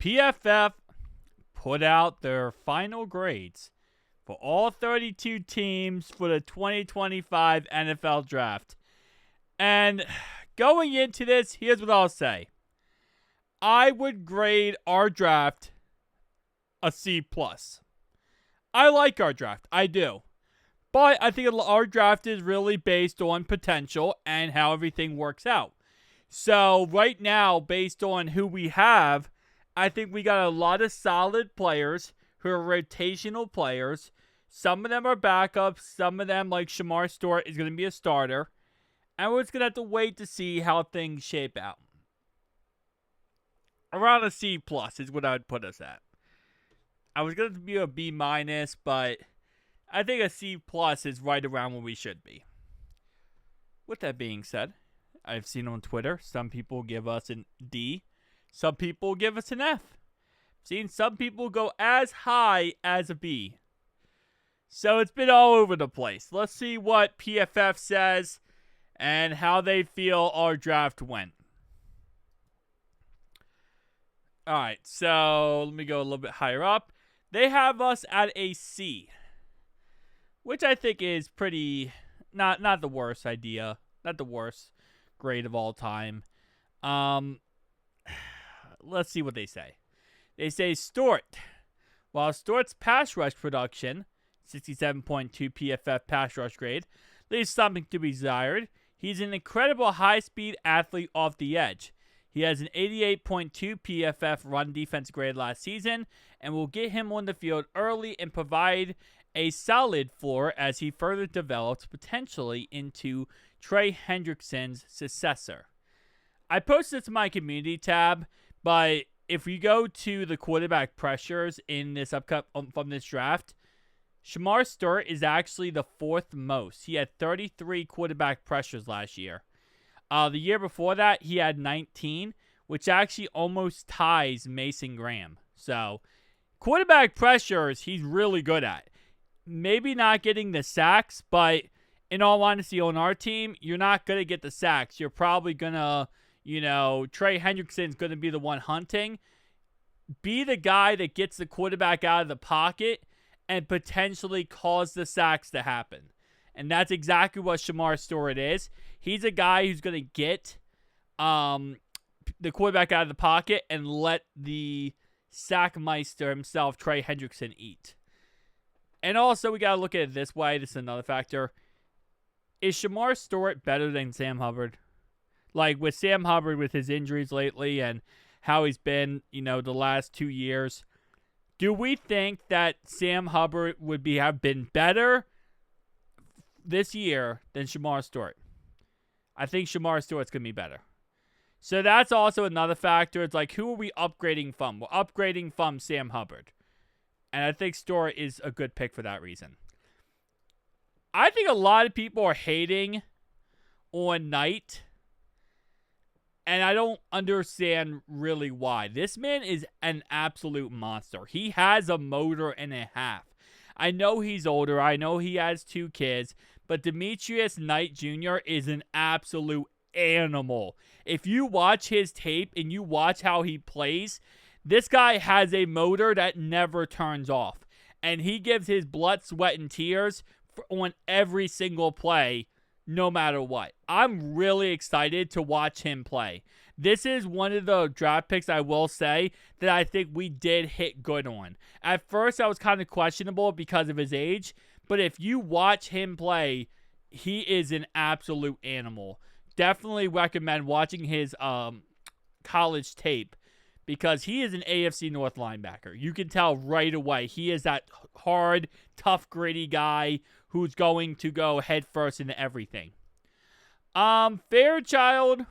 PFF put out their final grades for all 32 teams for the 2025 NFL Draft. And going into this, here's what I'll say. I would grade our draft a C+. I like our draft. I do. But I think our draft is really based on potential and how everything works out. So right now, based on who we have, I think we got a lot of solid players who are rotational players. Some of them are backups. Some of them, like Shemar Stewart, is going to be a starter. And we're just going to have to wait to see how things shape out. Around a C+ is what I would put us at. I was going to be a B-, but I think a C+ is right around where we should be. With that being said, I've seen on Twitter, some people give us an D. Some people give us an F. I've seen some people go as high as a B. So it's been all over the place. Let's see what PFF says and how they feel our draft went. Alright, so let me go a little bit higher up. They have us at a C, which I think is pretty, not the worst idea, not the worst grade of all time. Let's see what they say. They say Stewart. While Stewart's pass rush production, 67.2 PFF pass rush grade, leaves something to be desired, he's an incredible high-speed athlete off the edge. He has an 88.2 PFF run defense grade last season and will get him on the field early and provide a solid floor as he further develops potentially into Trey Hendrickson's successor. I posted this to my community tab, but if we go to the quarterback pressures in this from this draft, Shemar Stewart is actually the fourth most. He had 33 quarterback pressures last year. The year before that, he had 19, which actually almost ties Mason Graham. So, quarterback pressures, he's really good at. Maybe not getting the sacks, but in all honesty, on our team, you're not going to get the sacks. You're probably going to, Trey Hendrickson's going to be the one hunting. Be the guy that gets the quarterback out of the pocket and potentially cause the sacks to happen. And that's exactly what Shemar Stewart is. He's a guy who's going to get the quarterback out of the pocket and let the sackmeister himself, Trey Hendrickson, eat. And also, we got to look at it this way. This is another factor. Is Shemar Stewart better than Sam Hubbard? Like, with Sam Hubbard, with his injuries lately and how he's been, the last 2 years, do we think that Sam Hubbard would have been better this year than Shemar Stewart? I think Shemar Stewart's going to be better. So that's also another factor. It's like, who are we upgrading from? We're upgrading from Sam Hubbard. And I think Stewart is a good pick for that reason. I think a lot of people are hating on Knight. And I don't understand really why. This man is an absolute monster. He has a motor and a half. I know he's older. I know he has 2 kids. But Demetrius Knight Jr. is an absolute animal. If you watch his tape and you watch how he plays, this guy has a motor that never turns off. And he gives his blood, sweat, and tears on every single play, no matter what. I'm really excited to watch him play. This is one of the draft picks, I will say, that I think we did hit good on. At first, I was kind of questionable because of his age. But if you watch him play, he is an absolute animal. Definitely recommend watching his college tape because he is an AFC North linebacker. You can tell right away he is that hard, tough, gritty guy who's going to go head first into everything. Fairchild,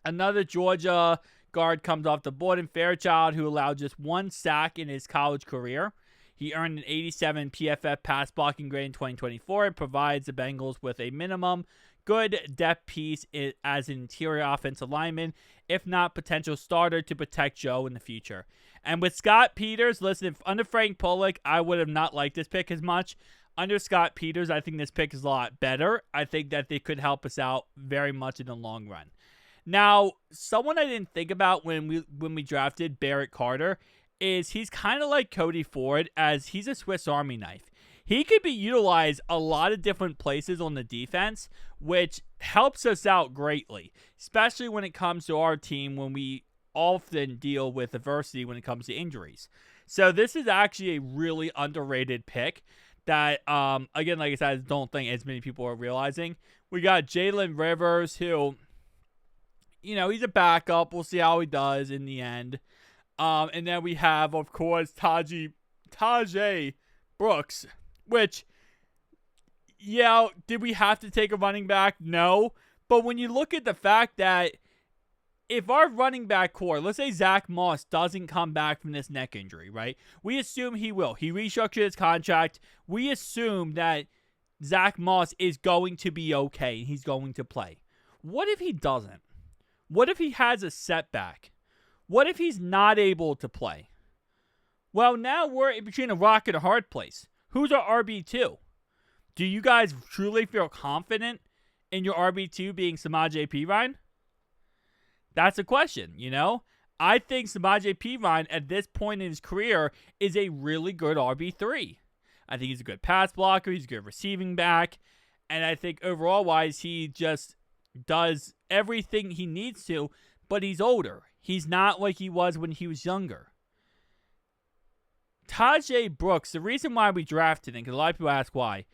another Georgia guard, comes off the board. And Fairchild, who allowed just 1 sack in his college career. He earned an 87 PFF pass blocking grade in 2024 and provides the Bengals with a minimum good depth piece as an interior offensive lineman, if not potential starter to protect Joe in the future. And with Scott Peters, listen, under Frank Pollock, I would have not liked this pick as much. Under Scott Peters, I think this pick is a lot better. I think that they could help us out very much in the long run. Now, someone I didn't think about when we drafted Barrett Carter is he's kind of like Cody Ford, as he's a Swiss Army knife. He could be utilized a lot of different places on the defense, which helps us out greatly, especially when it comes to our team when we often deal with adversity when it comes to injuries. So this is actually a really underrated pick that, again, like I said, I don't think as many people are realizing. We got Jalen Rivers, who, he's a backup. We'll see how he does in the end. And then we have, of course, Tajay Brooks, which, did we have to take a running back? No. But when you look at the fact that if our running back core, let's say Zach Moss doesn't come back from this neck injury, right? We assume he will. He restructured his contract. We assume that Zach Moss is going to be okay and he's going to play. What if he doesn't? What if he has a setback? What if he's not able to play? Well, now we're in between a rock and a hard place. Who's our RB2? Do you guys truly feel confident in your RB2 being Samaje Perine? That's a question, I think Samaje Perine at this point in his career is a really good RB3. I think he's a good pass blocker. He's a good receiving back. And I think overall-wise, he just does everything he needs to, but he's older. He's not like he was when he was younger. Tajay Brooks, the reason why we drafted him, because a lot of people ask why.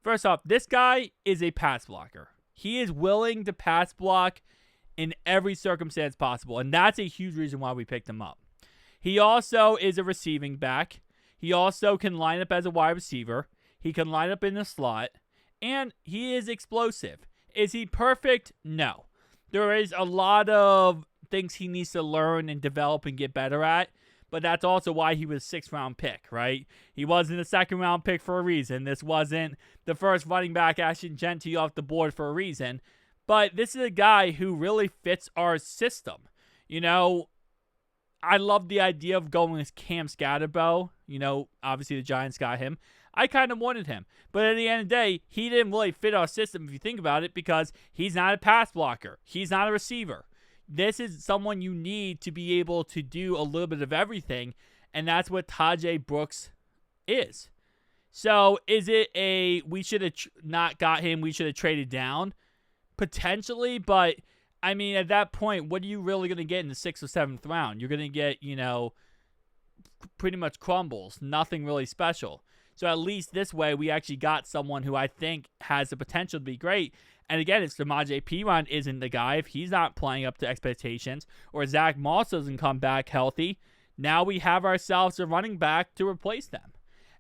First off, this guy is a pass blocker. He is willing to pass block in every circumstance possible, and that's a huge reason why we picked him up. He also is a receiving back. He also can line up as a wide receiver. He can line up in the slot, and he is explosive. Is he perfect? No. There is a lot of things he needs to learn and develop and get better at, but that's also why he was a 6th-round pick, right? He wasn't a 2nd-round pick for a reason. This wasn't the first running back Ashton Genty off the board for a reason. But this is a guy who really fits our system. I love the idea of going with Cam Scatterbo. Obviously the Giants got him. I kind of wanted him. But at the end of the day, he didn't really fit our system if you think about it, because he's not a pass blocker. He's not a receiver. This is someone you need to be able to do a little bit of everything, and that's what Tajay Brooks is. So is it we should have not got him, we should have traded down? Potentially, but I mean, at that point, what are you really going to get in the 6th or 7th round? You're going to get, pretty much crumbles. Nothing really special. So at least this way, we actually got someone who I think has the potential to be great. And again, if Samaje Perine isn't the guy, if he's not playing up to expectations, or Zach Moss doesn't come back healthy, now we have ourselves a running back to replace them.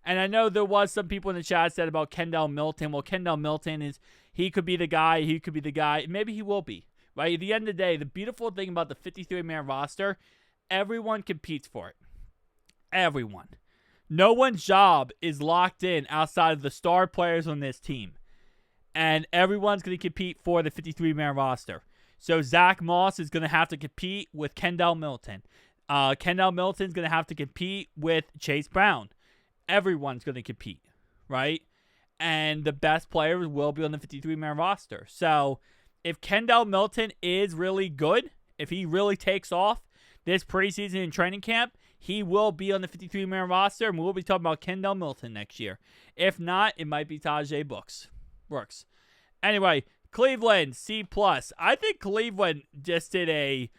And I know there was some people in the chat said about Kendall Milton. Well, Kendall Milton he could be the guy. He could be the guy. Maybe he will be, right? At the end of the day, the beautiful thing about the 53-man roster, everyone competes for it. Everyone. No one's job is locked in outside of the star players on this team. And everyone's going to compete for the 53-man roster. So Zach Moss is going to have to compete with Kendall Milton. Kendall Milton's going to have to compete with Chase Brown. Everyone's going to compete, right? And the best players will be on the 53-man roster. So if Kendall Milton is really good, if he really takes off this preseason and training camp, he will be on the 53-man roster, and we'll be talking about Kendall Milton next year. If not, it might be Tajay Brooks. Anyway, Cleveland, C+. I think Cleveland just did a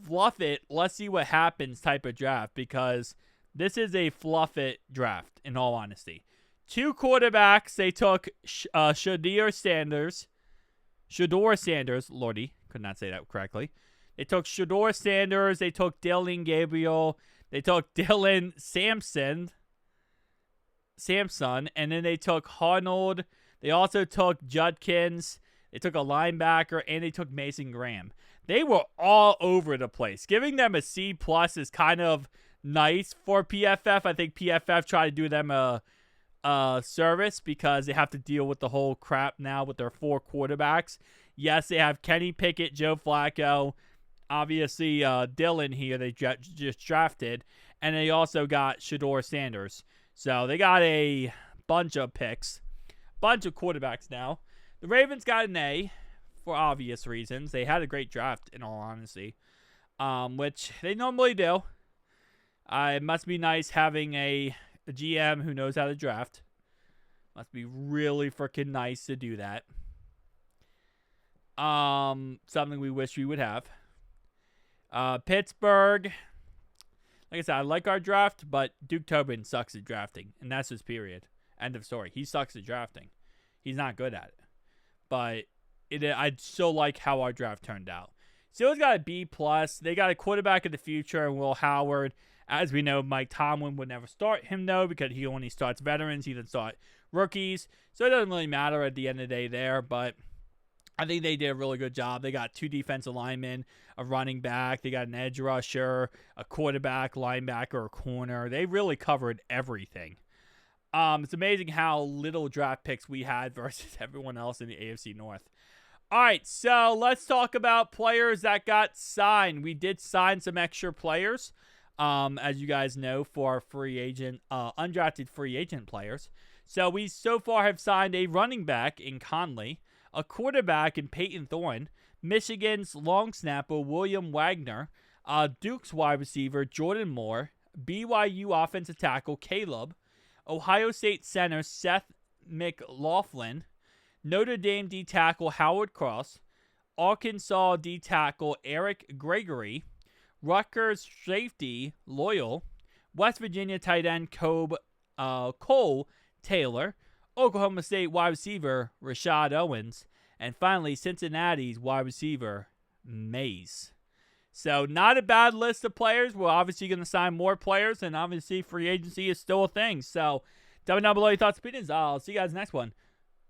fluff it, let's see what happens type of draft, because this is a fluff it draft, in all honesty. 2 quarterbacks. They took Shedeur Sanders. Lordy, could not say that correctly. They took Shedeur Sanders. They took Dylan Gabriel. They took Dylan Samson. And then they took Arnold. They also took Judkins. They took a linebacker. And they took Mason Graham. They were all over the place. Giving them a C+ is kind of nice for PFF. I think PFF tried to do them a service because they have to deal with the whole crap now with their 4 quarterbacks. Yes, they have Kenny Pickett, Joe Flacco, obviously Dylan here they just drafted, and they also got Shedeur Sanders. So they got a bunch of picks, bunch of quarterbacks now. The Ravens got an A. for obvious reasons. They had a great draft, in all honesty, which they normally do. It must be nice having a GM who knows how to draft. Must be really freaking nice to do that. Something we wish we would have. Pittsburgh. Like I said, I like our draft, but Duke Tobin sucks at drafting, and that's his period. End of story. He sucks at drafting. He's not good at it. But I still like how our draft turned out. Steelers got a B+. They got a quarterback of the future in Will Howard. As we know, Mike Tomlin would never start him, though, because he only starts veterans. He doesn't start rookies. So it doesn't really matter at the end of the day there, but I think they did a really good job. They got 2 defensive linemen, a running back. They got an edge rusher, a quarterback, linebacker, a corner. They really covered everything. It's amazing how little draft picks we had versus everyone else in the AFC North. All right, so let's talk about players that got signed. We did sign some extra players, as you guys know, for our free agent, undrafted free agent players. So we so far have signed a running back in Conley, a quarterback in Peyton Thorne, Michigan's long snapper William Wagner, Duke's wide receiver Jordan Moore, BYU offensive tackle Caleb, Ohio State center Seth McLaughlin, Notre Dame D tackle Howard Cross, Arkansas D tackle Eric Gregory, Rutgers safety Loyal, West Virginia tight end Cole Taylor, Oklahoma State wide receiver Rashad Owens, and finally Cincinnati's wide receiver Mays. So not a bad list of players. We're obviously going to sign more players, and obviously free agency is still a thing. So tell me down below your thoughts and opinions. I'll see you guys next one.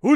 Who